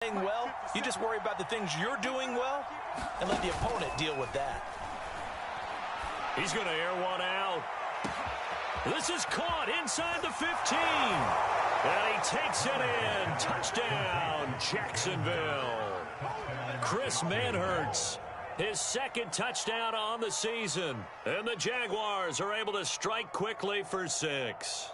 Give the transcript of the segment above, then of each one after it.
playing well, you just worry about the things you're doing well and let the opponent deal with that. He's going to air one out. This is caught inside the 15. And he takes it in. Touchdown, Jacksonville. Chris Manhertz, his second touchdown on the season. And the Jaguars are able to strike quickly for 6.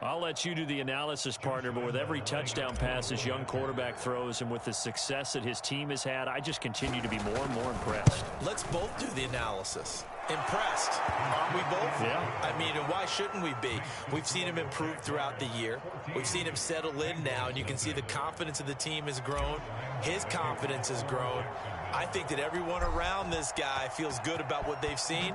I'll let you do the analysis, partner, but with every touchdown pass his young quarterback throws and with the success that his team has had, I just continue to be more and more impressed. Let's both do the analysis. Impressed. Aren't we both? Yeah. I mean, and why shouldn't we be? We've seen him improve throughout the year. We've seen him settle in now, and you can see the confidence of the team has grown. His confidence has grown. I think that everyone around this guy feels good about what they've seen,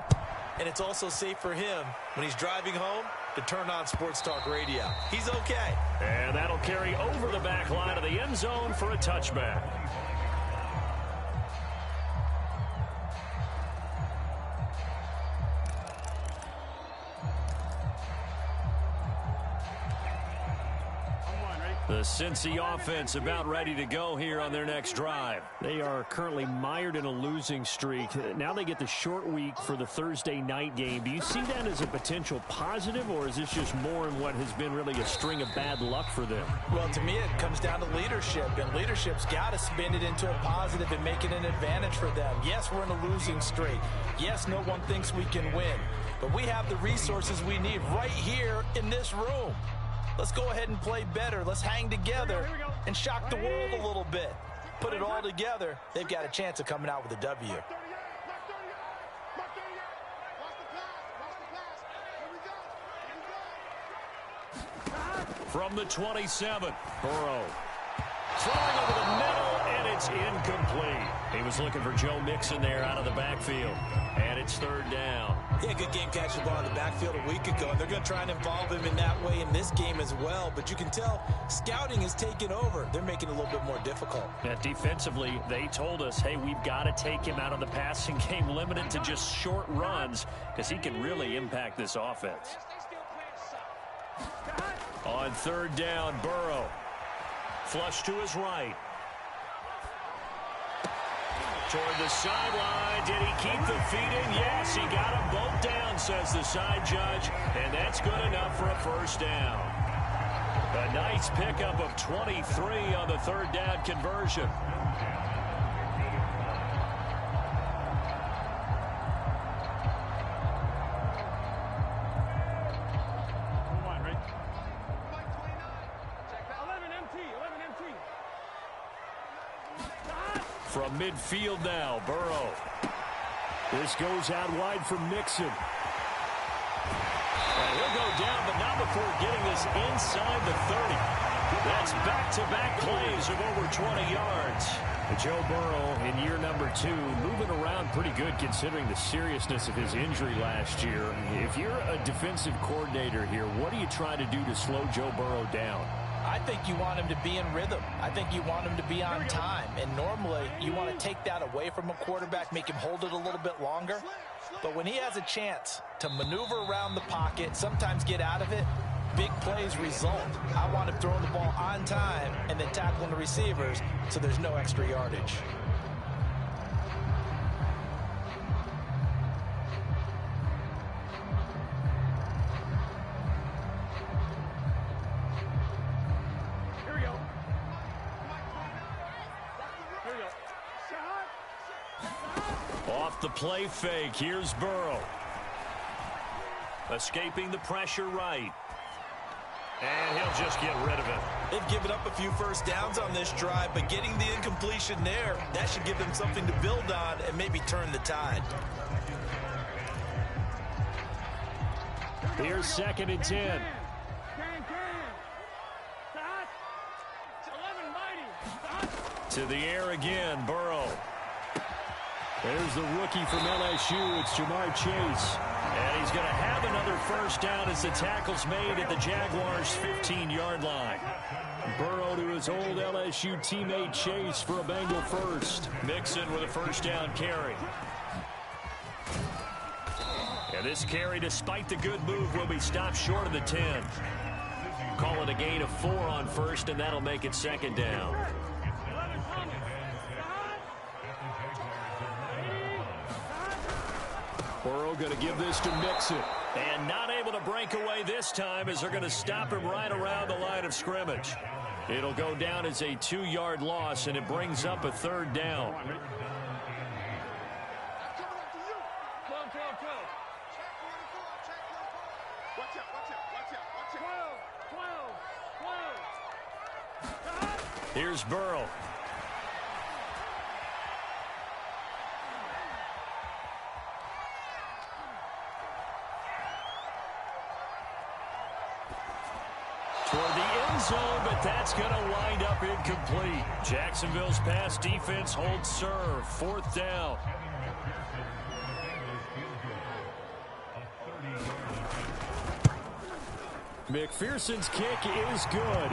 and it's also safe for him when he's driving home to turn on Sports Talk Radio. He's okay. And that'll carry over the back line of the end zone for a touchback. The Cincy offense about ready to go here on their next drive. They are currently mired in a losing streak. Now they get the short week for the Thursday night game. Do you see that as a potential positive, or is this just more in what has been really a string of bad luck for them? Well, to me, it comes down to leadership, and leadership's got to spin it into a positive and make it an advantage for them. Yes, we're in a losing streak. Yes, no one thinks we can win, but we have the resources we need right here in this room. Let's go ahead and play better. Let's hang together and shock the world a little bit. Put it all together. They've got a chance of coming out with a W. From the 27, Burrow. Throwing over the middle, and it's incomplete. He was looking for Joe Mixon there out of the backfield. And it's third down. Yeah, good game catching the ball in the backfield a week ago. And they're going to try and involve him in that way in this game as well. But you can tell scouting has taken over. They're making it a little bit more difficult. Yeah, defensively, they told us, hey, we've got to take him out of the passing game, limited to just short runs, because he can really impact this offense. On third down, Burrow. Flush to his right. Toward the sideline. Did he keep the feet in? Yes, he got them both down, says the side judge. And that's good enough for a first down. A nice pickup of 23 on the third down conversion. From midfield now, Burrow. This goes out wide for Mixon. And he'll go down, but not before getting this inside the 30. That's back-to-back plays of over 20 yards. Joe Burrow in year number 2, moving around pretty good considering the seriousness of his injury last year. If you're a defensive coordinator here, what are you trying to do to slow Joe Burrow down? I think you want him to be in rhythm. I think you want him to be on time. And normally, you want to take that away from a quarterback, make him hold it a little bit longer. But when he has a chance to maneuver around the pocket, sometimes get out of it, big plays result. I want him throwing the ball on time and then tackling the receivers so there's no extra yardage. Off the play fake, here's Burrow. Escaping the pressure right. And he'll just get rid of it. They've given up a few first downs on this drive, but getting the incompletion there, that should give them something to build on and maybe turn the tide. Here's 2nd and 10. To the air again, Burrow. There's the rookie from LSU. It's Jamar Chase. And he's going to have another first down as the tackle's made at the Jaguars' 15-yard line. Burrow to his old LSU teammate Chase for a Bengal first. Mixon with a first down carry. And this carry, despite the good move, will be stopped short of the 10. Call it a gain of 4 on first, and that'll make it second down. Burrow going to give this to Mixon. And not able to break away this time as they're going to stop him right around the line of scrimmage. It'll go down as a 2-yard loss, and it brings up a third down. Here's Burrow. Toward the end zone, but that's going to wind up incomplete. Jacksonville's pass defense holds serve. 4th down. McPherson's kick is good.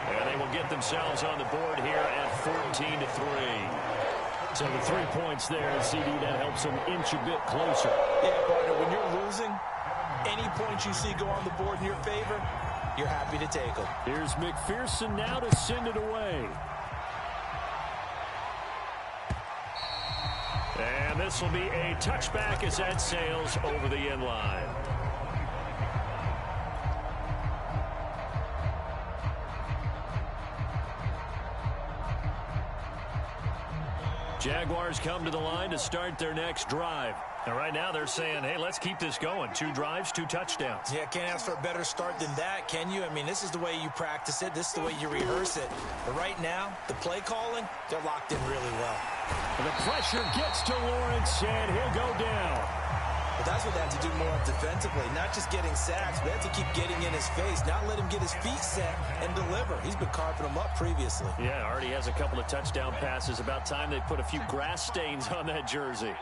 And they will get themselves on the board here at 14-3. So the 3 points there, CD, that helps them inch a bit closer. Yeah, partner, when you're losing, any points you see go on the board in your favor, you're happy to take them. Here's McPherson now to send it away. And this will be a touchback as that sails over the end line. Jaguars come to the line to start their next drive. And right now they're saying, hey, let's keep this going. 2 drives, 2 touchdowns. Yeah, can't ask for a better start than that, can you? I mean, this is the way you practice it. This is the way you rehearse it. But right now, the play calling, they're locked in really well. And the pressure gets to Lawrence, and he'll go down. But that's what they have to do more defensively. Not just getting sacks, but they have to keep getting in his face. Not let him get his feet set and deliver. He's been carving them up previously. Yeah, already has a couple of touchdown passes. About time they put a few grass stains on that jersey.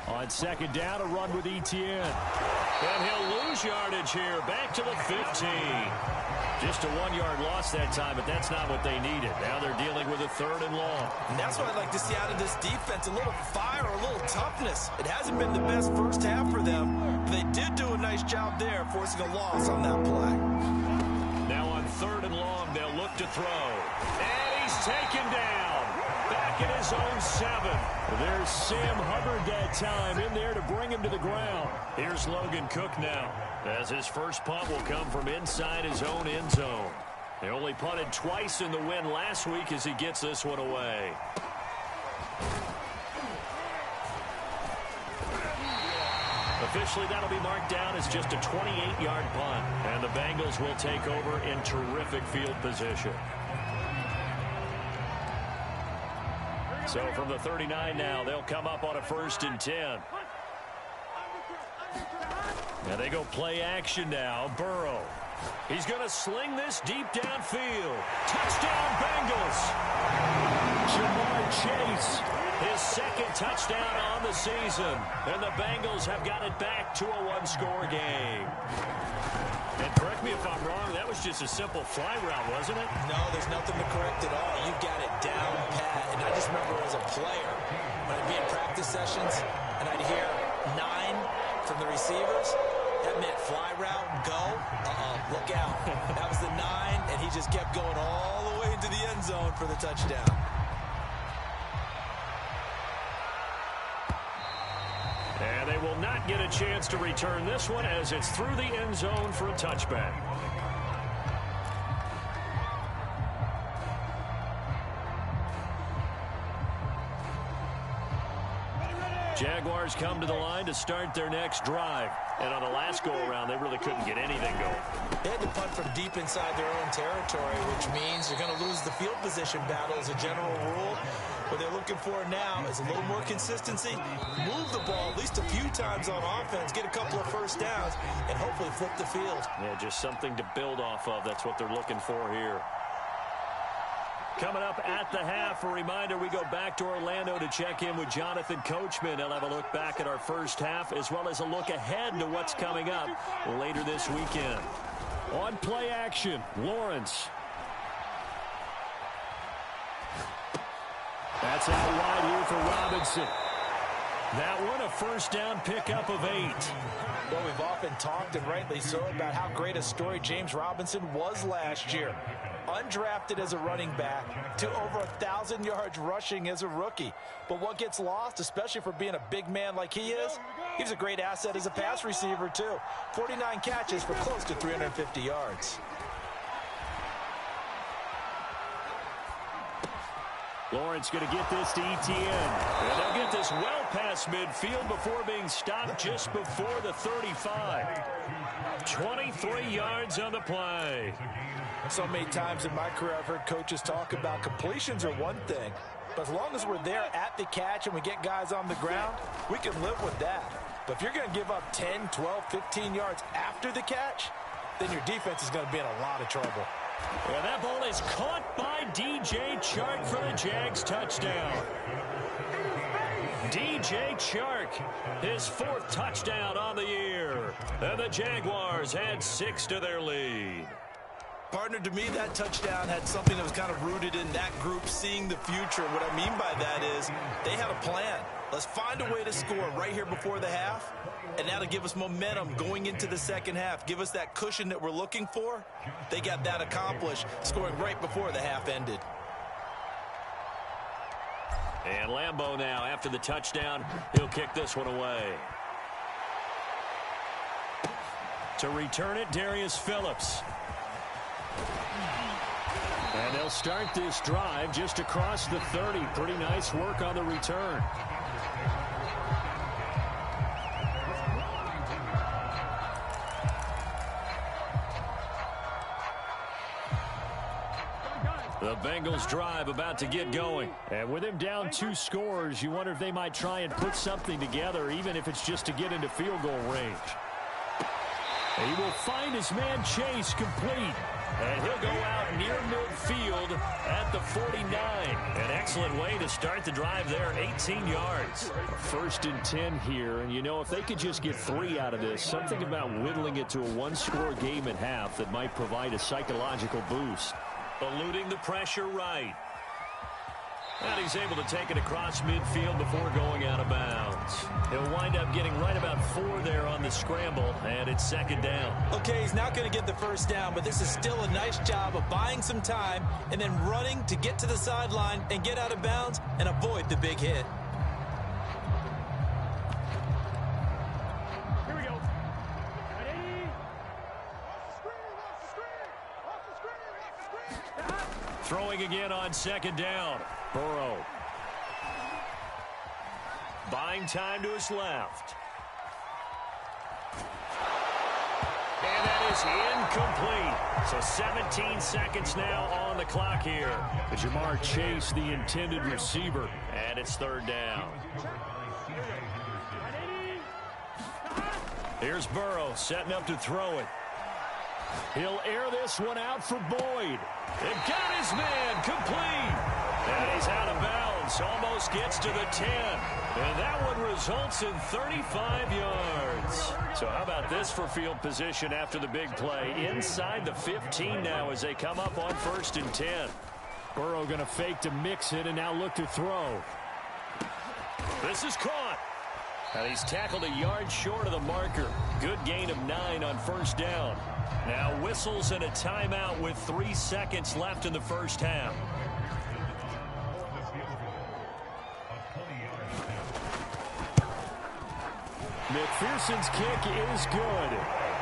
On second down, a run with Etienne. And he'll lose yardage here. Back to the 15. Just a 1-yard loss that time, but that's not what they needed. Now they're dealing with a 3rd and long. And that's what I'd like to see out of this defense. A little fire, a little toughness. It hasn't been the best first half for them. They did do a nice job there, forcing a loss on that play. Now on 3rd and long, they'll look to throw. And he's taken down. Back in his own 7. There's Sam Hubbard that time in there to bring him to the ground. Here's Logan Cook now, as his first punt will come from inside his own end zone. They only punted twice in the win last week as he gets this one away. Officially, that'll be marked down as just a 28-yard punt. And the Bengals will take over in terrific field position. So from the 39 now, they'll come up on a 1st and 10. Now they go play action now. Burrow. He's going to sling this deep downfield. Touchdown, Bengals. Jamar Chase, his 2nd touchdown on the season. And the Bengals have got it back to a 1-score game. And correct me if I'm wrong, that was just a simple fly route, wasn't it? No, there's nothing to correct at all. You got it down pat. And I just remember as a player, when I'd be in practice sessions, and I'd hear 9 from the receivers, that meant fly route, go, look out. That was the 9, and he just kept going all the way into the end zone for the touchdown. And they will not get a chance to return this one as it's through the end zone for a touchback. Jaguars come to the line to start their next drive. And on the last go-around, they really couldn't get anything going. They had to punt from deep inside their own territory, which means you're going to lose the field position battle as a general rule. What they're looking for now is a little more consistency, move the ball at least a few times on offense, get a couple of first downs, and hopefully flip the field. Yeah, just something to build off of. That's what they're looking for here. Coming up at the half, a reminder, we go back to Orlando to check in with Jonathan Coachman. He'll have a look back at our first half as well as a look ahead to what's coming up later this weekend. On play action, Lawrence. That's out wide here for Robinson. That one a first down pickup of 8. Well, we've often talked, and rightly so, about how great a story James Robinson was last year. Undrafted as a running back to over 1,000 yards rushing as a rookie. But what gets lost, especially for being a big man like he is, he's a great asset as a pass receiver too. 49 catches for close to 350 yards. Lawrence going to get this to Etienne. And they'll get this well past midfield before being stopped just before the 35. 23 yards on the play. So many times in my career I've heard coaches talk about completions are one thing, but as long as we're there at the catch and we get guys on the ground, we can live with that. But if you're going to give up 10, 12, 15 yards after the catch, then your defense is going to be in a lot of trouble. And that ball is caught by DJ Chark for the Jags touchdown. DJ Chark, his 4th touchdown on the year. And the Jaguars add 6 to their lead. Partner, to me, that touchdown had something that was kind of rooted in that group seeing the future. What I mean by that is they had a plan. Let's find a way to score right here before the half, and that'll give us momentum going into the second half. Give us that cushion that we're looking for. They got that accomplished, scoring right before the half ended. And Lambeau now, after the touchdown, he'll kick this one away. To return it, Darius Phillips. And they'll start this drive just across the 30. Pretty nice work on the return. The Bengals drive about to get going. And with him down 2 scores, you wonder if they might try and put something together, even if it's just to get into field goal range. He will find his man Chase complete. And he'll go out near midfield at the 49. An excellent way to start the drive there, 18 yards. 1st and 10 here, and you know, if they could just get 3 out of this, something about whittling it to a 1-score game at half that might provide a psychological boost. Eluding the pressure right. And he's able to take it across midfield before going out of bounds. He'll wind up getting right about 4 there on the scramble, and it's 2nd down. Okay, he's not going to get the first down, but this is still a nice job of buying some time and then running to get to the sideline and get out of bounds and avoid the big hit. Here we go. Throwing again on 2nd down. Burrow. Buying time to his left. And that is incomplete. So 17 seconds now on the clock here. Jamar Chase, the intended receiver. And it's 3rd down. Here's Burrow setting up to throw it. He'll air this one out for Boyd. It got his man complete. And he's out of bounds. Almost gets to the 10. And that one results in 35 yards. So how about this for field position after the big play? Inside the 15 now as they come up on 1st and 10. Burrow going to fake to mix it and now look to throw. This is caught. And he's tackled a yard short of the marker. Good gain of 9 on 1st down. Now whistles and a timeout with 3 seconds left in the first half. McPherson's kick is good.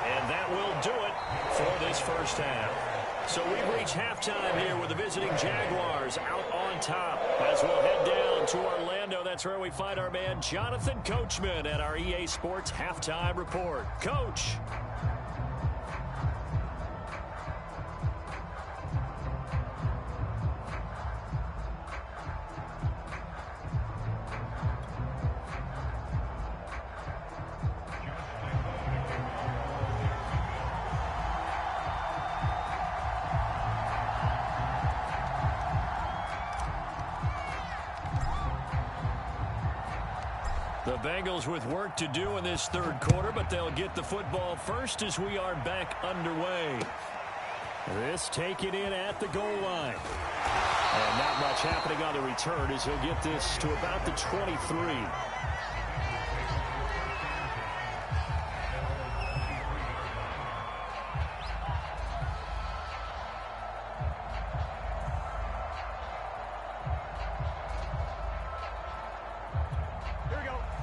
And that will do it for this first half. So we've reached halftime here with the visiting Jaguars out on top. As we'll head down to Orlando, that's where we find our man Jonathan Coachman at our EA Sports Halftime Report. Coach. The Bengals with work to do in this 3rd quarter, but they'll get the football first as we are back underway. This taken in at the goal line. And not much happening on the return as he'll get this to about the 23.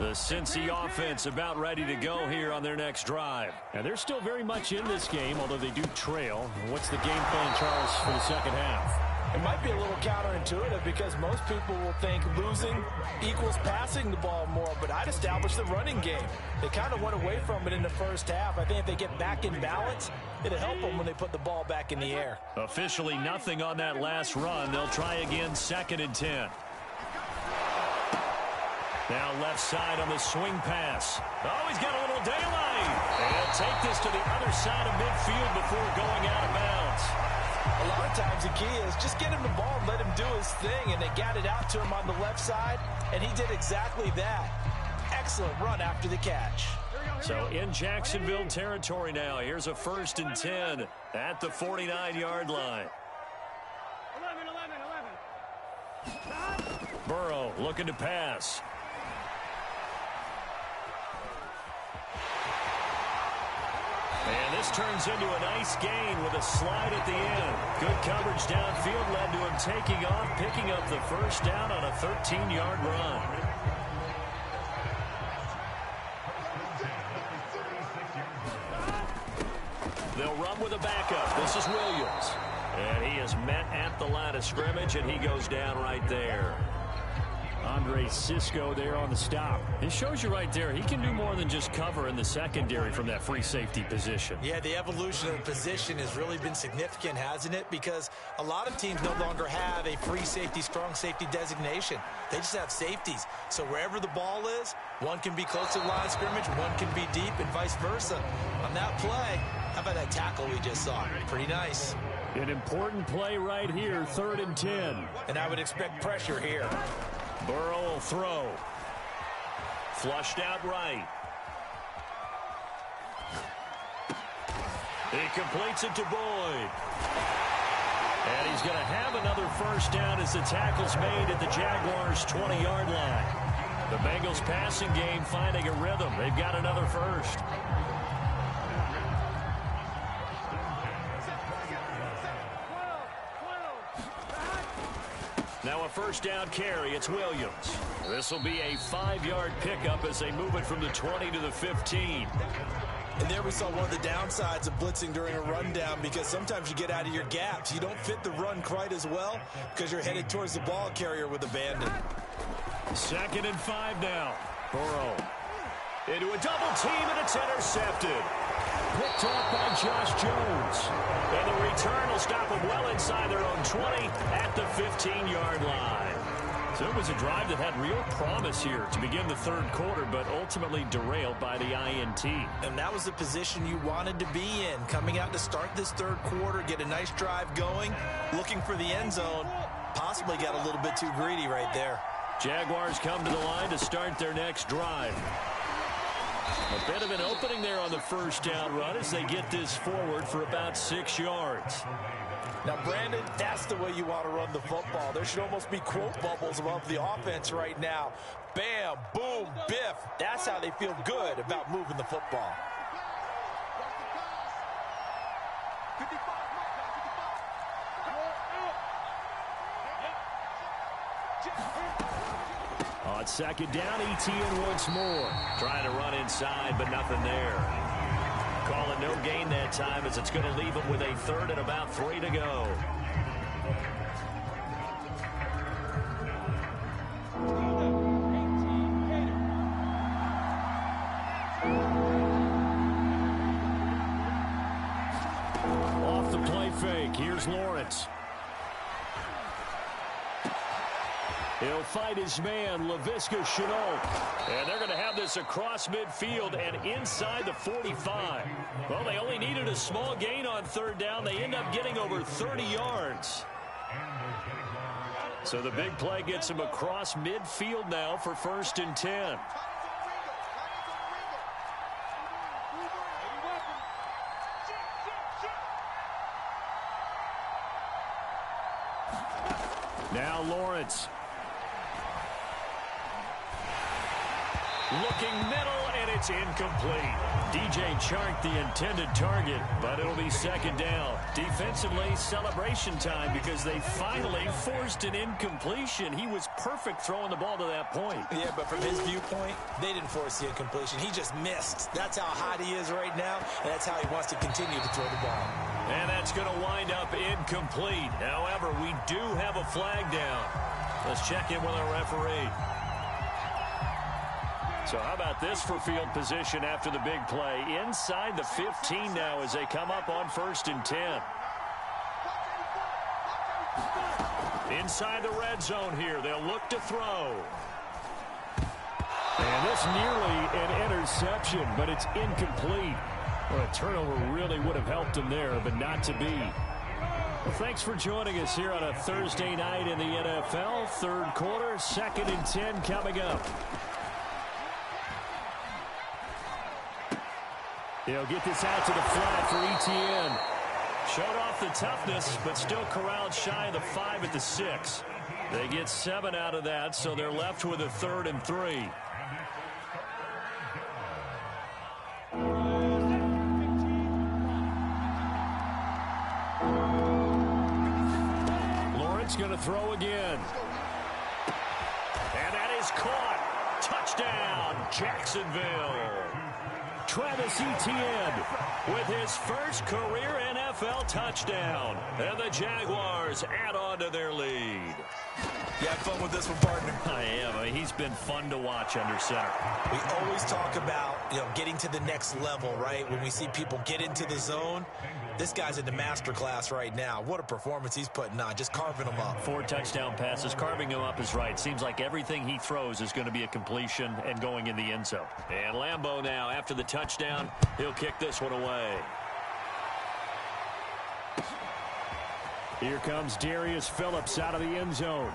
The Cincy offense about ready to go here on their next drive. And they're still very much in this game, although they do trail. What's the game plan, Charles, for the second half? It might be a little counterintuitive because most people will think losing equals passing the ball more, but I'd establish the running game. They kind of went away from it in the first half. I think if they get back in balance, it'll help them when they put the ball back in the air. Officially nothing on that last run. They'll try again 2nd and 10. Now left side on the swing pass. Oh, he's got a little daylight. And he'll take this to the other side of midfield before going out of bounds. A lot of times the key is just get him the ball and let him do his thing, and they got it out to him on the left side, and he did exactly that. Excellent run after the catch. So in Jacksonville territory now, here's a 1st and 10 at the 49-yard line. 11. Burrow looking to pass. And this turns into a nice gain with a slide at the end. Good coverage downfield led to him taking off, picking up the first down on a 13-yard run. They'll run with a backup. This is Williams. And he is met at the line of scrimmage, and he goes down right there. Andre Cisco there on the stop. It shows you right there he can do more than just cover in the secondary from that free safety position. Yeah, the evolution of the position has really been significant, hasn't it? Because a lot of teams no longer have a free safety, strong safety designation. They just have safeties. So wherever the ball is, one can be close to the line of scrimmage, one can be deep, and vice versa. On that play, how about that tackle we just saw? Pretty nice. An important play right here, 3rd and 10. And I would expect pressure here. Burrow will throw. Flushed out right. He completes it to Boyd. And he's going to have another first down as the tackle's made at the Jaguars' 20-yard line. The Bengals passing game finding a rhythm. They've got another first. Now a first down carry. It's Williams. This will be a 5-yard pickup as they move it from the 20 to the 15. And there we saw one of the downsides of blitzing during a rundown, because sometimes you get out of your gaps. You don't fit the run quite as well because you're headed towards the ball carrier with abandon. 2nd and 5 now. Burrow into a double team, and it's intercepted. Picked off by Josh Jones. And the return will stop them well inside their own 20 at the 15-yard line. So it was a drive that had real promise here to begin the 3rd quarter, but ultimately derailed by the INT. And that was the position you wanted to be in. Coming out to start this 3rd quarter, get a nice drive going, looking for the end zone. Possibly got a little bit too greedy right there. Jaguars come to the line to start their next drive. A bit of an opening there on the first down run as they get this forward for about 6 yards. Now, Brandon, that's the way you want to run the football. There should almost be quote bubbles above the offense right now. Bam, boom, biff. That's how they feel good about moving the football. On 2nd down, ETN once more. Trying to run inside, but nothing there. Call it no gain that time as it's going to leave them with a 3rd and about 3 to go. Off the play fake, here's Lawrence. He'll fight his man, Laviska Shenault. And they're going to have this across midfield and inside the 45. Well, they only needed a small gain on 3rd down. They end up getting over 30 yards. So the big play gets him across midfield now for 1st and 10. Now Lawrence. Looking middle, and it It's incomplete. DJ Chark, the intended target, but it'll be second down. Defensively, celebration time because they finally forced an incompletion. He was perfect throwing the ball to that point. Yeah, but from his viewpoint, they didn't force the incompletion. He just missed. That's how hot he is right now, and that's how he wants to continue to throw the ball. And that's going to wind up incomplete. However, we do have a flag down. Let's check in with our referee. So how about this for field position after the big play? Inside the 15 now as they come up on 1st and 10. Inside the red zone here. They'll look to throw. And this nearly an interception, but it's incomplete. Well, a turnover really would have helped him there, but not to be. Well, thanks for joining us here on a Thursday night in the NFL. Third quarter, 2nd and 10 coming up. They'll get this out to the flat for ETN. Showed off the toughness, but still corralled shy of the 5 at the 6. They get 7 out of that, so they're left with a 3rd and 3. Lawrence going to throw again. And that is caught. Touchdown, Jacksonville. Travis Etienne with his first career NFL touchdown. And the Jaguars add on to their lead. You have fun with this one, partner? I am. I mean, he's been fun to watch under center. We always talk about, getting to the next level, right? When we see people get into the zone, this guy's in the master class right now. What a performance he's putting on, just carving them up. 4 touchdown passes. Carving him up is right. Seems like everything he throws is going to be a completion and going in the end zone. And Lambeau now, after the touchdown, he'll kick this one away. Here comes Darius Phillips out of the end zone.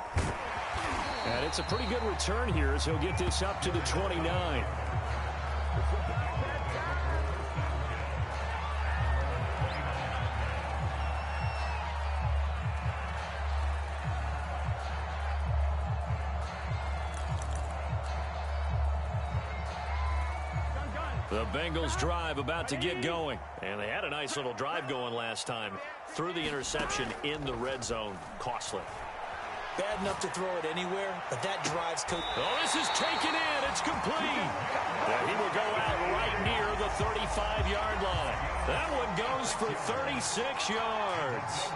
And it's a pretty good return here as he'll get this up to the 29. The Bengals drive about to get going. And they had a nice little drive going last time. Threw the interception in the red zone. Costly. Bad enough to throw it anywhere, but that drive's... Oh, this is taken in. It's complete. And he will go out right near the 35-yard line. That one goes for 36 yards.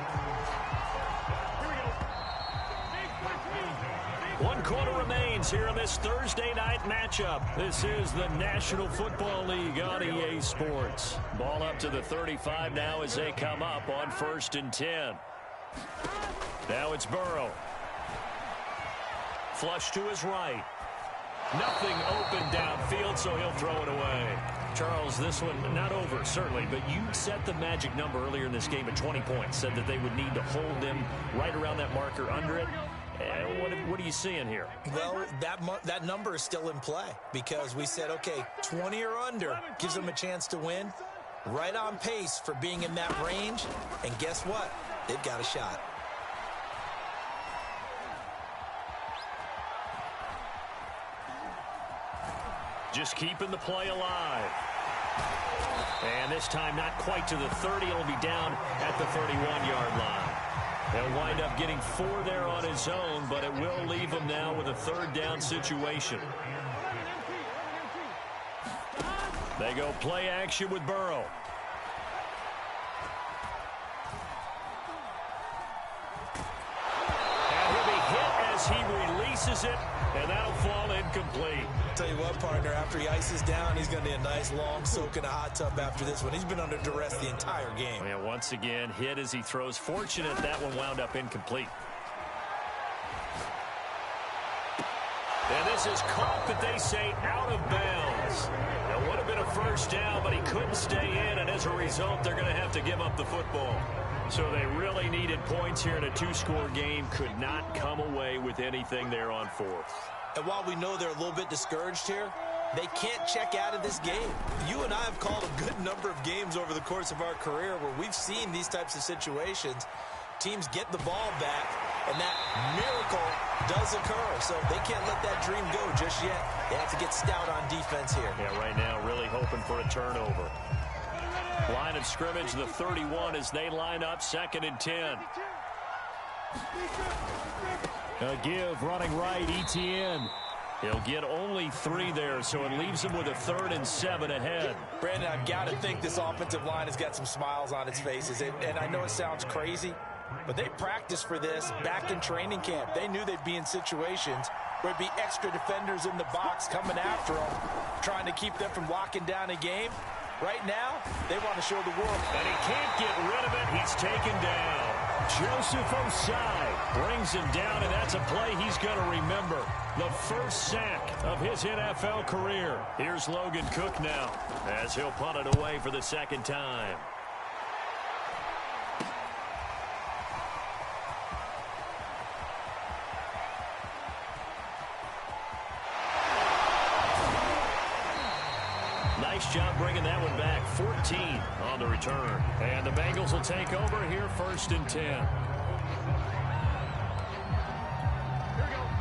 1 quarter remains here in this Thursday night matchup. This is the National Football League on EA Sports. Ball up to the 35 now as they come up on 1st and 10. Now it's Burrow. Flush to his right. Nothing open downfield, so he'll throw it away. Charles, this one not over, certainly, but you set the magic number earlier in this game at 20 points. Said that they would need to hold them right around that marker under it. What are you seeing here? Well, that number is still in play because we said, okay, 20 or under gives them a chance to win. Right on pace for being in that range. And guess what? They've got a shot. Just keeping the play alive. And this time not quite to the 30. It'll be down at the 31-yard line. He'll wind up getting 4 there on his own, but it will leave him now with a 3rd down situation. They go play action with Burrow. And he'll be hit as he releases it, and that'll fall incomplete. Tell you what, partner, after he ices down, he's going to need a nice long soak in a hot tub after this one. He's been under duress the entire game. Yeah, once again, hit as he throws. Fortunate that one wound up incomplete. And this is caught, but they say out of bounds. It would have been a 1st down, but he couldn't stay in, and as a result, they're going to have to give up the football. So they really needed points here in a 2-score game. Could not come away with anything there on 4th. And while we know they're a little bit discouraged here, they can't check out of this game. You and I have called a good number of games over the course of our career where we've seen these types of situations. Teams get the ball back, and that miracle does occur. So they can't let that dream go just yet. They have to get stout on defense here. Yeah, right now really hoping for a turnover. Line of scrimmage, the 31 as they line up, 2nd and 10. A give, running right, Etienne. He'll get only 3 there, so it leaves him with a 3rd and 7 ahead. Brandon, I've got to think this offensive line has got some smiles on its faces. And I know it sounds crazy, but they practiced for this back in training camp. They knew they'd be in situations where there'd be extra defenders in the box coming after them, trying to keep them from locking down a game. Right now, they want to show the world. And he can't get rid of it. He's taken down. Joseph Osai Brings him down, and that's a play he's going to remember. The first sack of his NFL career. Here's Logan Cook now as he'll punt it away for the 2nd time. Nice job bringing that one back. 14 on the return. And the Bengals will take over here, 1st and 10.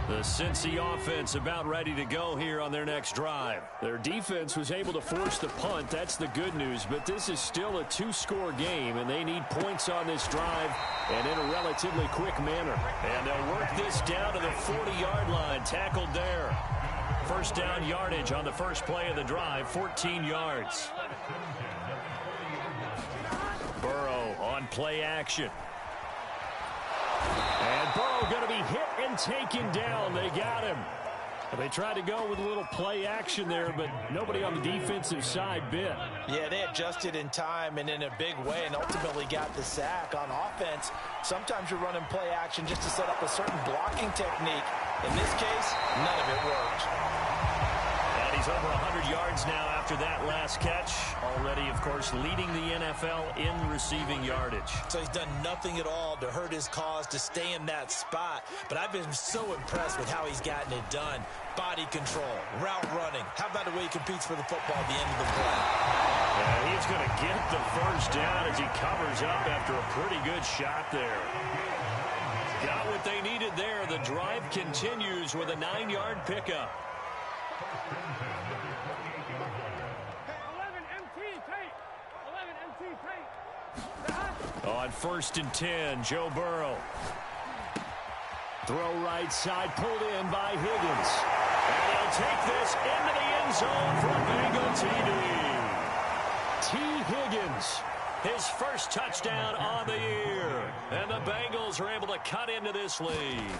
The Cincy offense about ready to go here on their next drive. Their defense was able to force the punt. That's the good news. But this is still a 2-score game, and they need points on this drive and in a relatively quick manner. And they'll work this down to the 40-yard line. Tackled there. First down yardage on the first play of the drive, 14 yards. Burrow on play action. And Burrow going to be hit and taken down. They got him. They tried to go with a little play action there, but nobody on the defensive side bit. Yeah, they adjusted in time and in a big way and ultimately got the sack. On offense, sometimes you're running play action just to set up a certain blocking technique. In this case, none of it worked. And he's over 100 yards now after that last catch. Already, of course, leading the NFL in receiving yardage. So he's done nothing at all to hurt his cause, to stay in that spot. But I've been so impressed with how he's gotten it done. Body control, route running. How about the way he competes for the football at the end of the play? Yeah, he's going to get the first down as he covers up after a pretty good shot there. Got what they needed there. The drive continues with a 9-yard pickup. On 1st and 10, Joe Burrow. Throw right side, pulled in by Higgins. And he'll take this into the end zone for a Bengal TD. T. Higgins. His first touchdown on the year. And the Bengals are able to cut into this lead.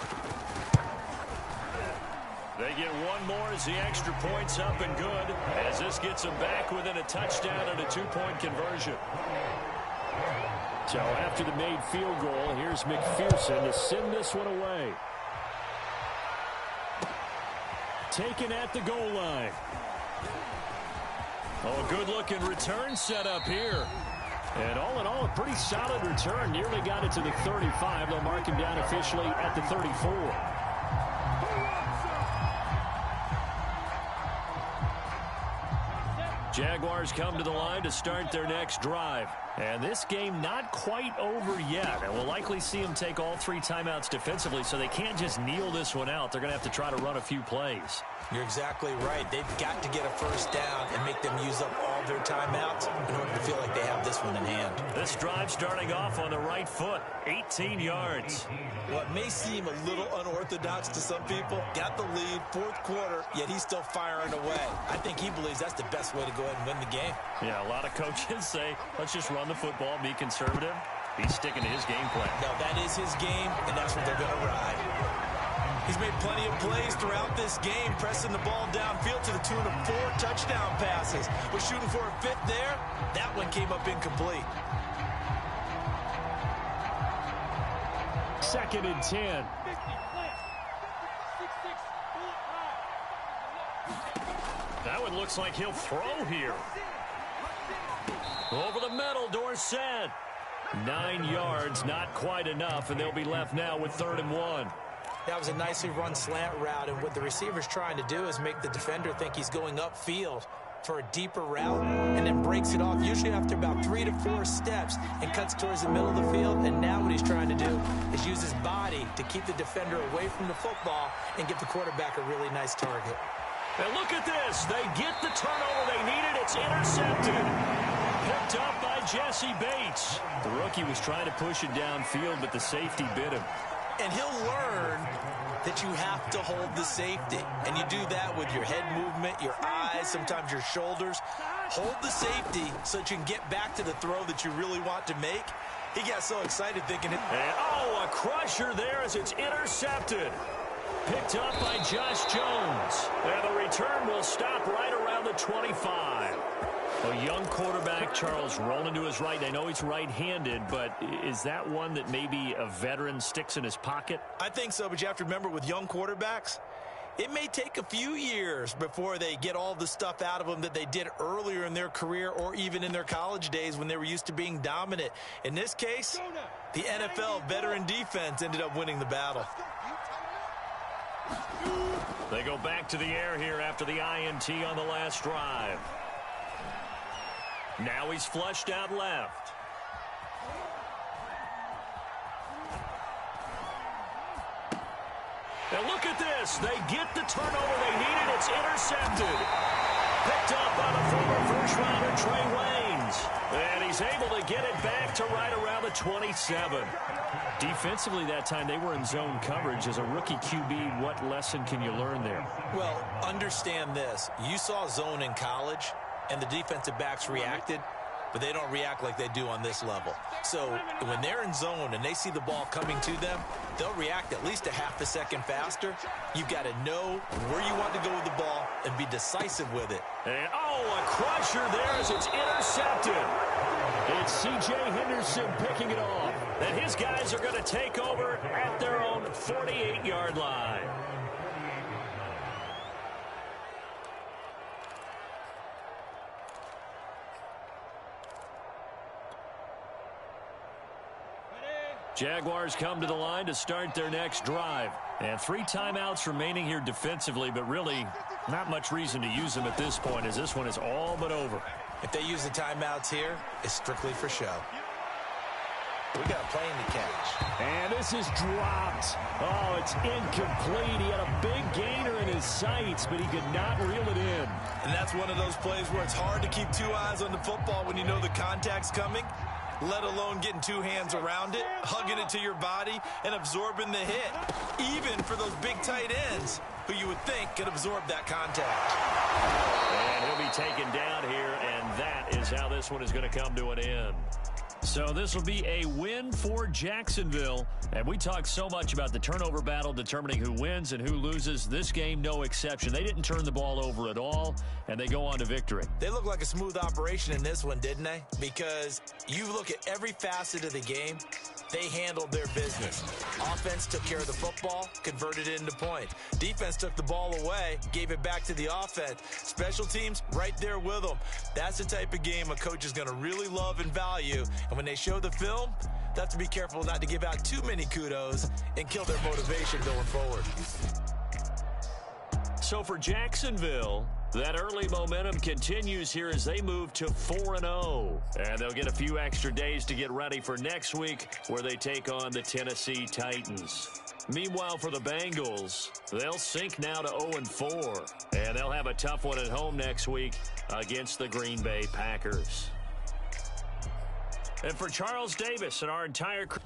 They get one more as the extra point's up and good, as this gets them back within a touchdown and a 2-point conversion. So after the made field goal, here's McPherson to send this one away. Taken at the goal line. Oh, a good-looking return set up here. And all in all, a pretty solid return. Nearly got it to the 35. They'll mark him down officially at the 34. Jaguars come to the line to start their next drive. And this game not quite over yet. And we'll likely see them take all 3 timeouts defensively, so they can't just kneel this one out. They're going to have to try to run a few plays. You're exactly right. They've got to get a first down and make them use up all their timeouts in order to feel like they have this one in hand. This drive starting off on the right foot, 18 yards. What may seem a little unorthodox to some people, got the lead, 4th quarter, yet he's still firing away. I think he believes that's the best way to go ahead and win the game. Yeah, a lot of coaches say, let's just run the football, be conservative. He's sticking to his game plan. No, that is his game, and that's what they're going to ride. He's made plenty of plays throughout this game, pressing the ball downfield to the tune of 4 touchdown passes. Was shooting for a 5th there. That one came up incomplete. 2nd and 10. That one looks like he'll throw here. Over the middle, Dorsett. 9 yards, not quite enough, and they'll be left now with 3rd and 1. That was a nicely run slant route, and what the receiver's trying to do is make the defender think he's going upfield. for a deeper route and then breaks it off, usually after about 3 to 4 steps, and cuts towards the middle of the field. And now what he's trying to do is use his body to keep the defender away from the football and get the quarterback a really nice target. And look at this. They get the turnover they needed. It's intercepted. Picked up by Jesse Bates. The rookie was trying to push it downfield, but the safety bit him. And he'll learn that you have to hold the safety. And you do that with your head movement, your eyes, sometimes your shoulders. Hold the safety so that you can get back to the throw that you really want to make. He got so excited thinking it. And, a crusher there as it's intercepted. Picked up by Josh Jones. And the return will stop right around the 25. A young quarterback, Charles, rolling to his right. I know he's right-handed, but is that one that maybe a veteran sticks in his pocket? I think so, but you have to remember with young quarterbacks, it may take a few years before they get all the stuff out of them that they did earlier in their career or even in their college days when they were used to being dominant. In this case, the NFL veteran defense ended up winning the battle. They go back to the air here after the INT on the last drive. Now he's flushed out left. Now look at this. They get the turnover they needed. It's intercepted. Picked up by the former first-rounder Trey Waynes. And he's able to get it back to right around the 27. Defensively that time, they were in zone coverage. As a rookie QB, what lesson can you learn there? Well, understand this. You saw zone in college, and the defensive backs reacted, but they don't react like they do on this level. So when they're in zone and they see the ball coming to them, they'll react at least a half a second faster. You've got to know where you want to go with the ball and be decisive with it. And, a crusher there as it's intercepted. It's C.J. Henderson picking it off. And his guys are going to take over at their own 48-yard line. Jaguars come to the line to start their next drive. And 3 timeouts remaining here defensively, but really not much reason to use them at this point, as this one is all but over. If they use the timeouts here, it's strictly for show. We got a plane to catch. And this is dropped. Oh, it's incomplete. He had a big gainer in his sights, but he could not reel it in. And that's one of those plays where it's hard to keep 2 eyes on the football when you know the contact's coming, let alone getting 2 hands around it, hugging it to your body, and absorbing the hit. Even for those big tight ends who you would think could absorb that contact. And he'll be taken down here, and that is how this one is going to come to an end. So this will be a win for Jacksonville. And we talked so much about the turnover battle determining who wins and who loses. This game, no exception. They didn't turn the ball over at all, and they go on to victory. They look like a smooth operation in this one, didn't they? Because you look at every facet of the game, they handled their business. Offense took care of the football, converted it into points. Defense took the ball away, gave it back to the offense. Special teams, right there with them. That's the type of game a coach is going to really love and value. And when they show the film, they have to be careful not to give out too many kudos and kill their motivation going forward. So for Jacksonville, that early momentum continues here as they move to 4-0. And they'll get a few extra days to get ready for next week where they take on the Tennessee Titans. Meanwhile, for the Bengals, they'll sink now to 0-4. And they'll have a tough one at home next week against the Green Bay Packers. And for Charles Davis and our entire crew,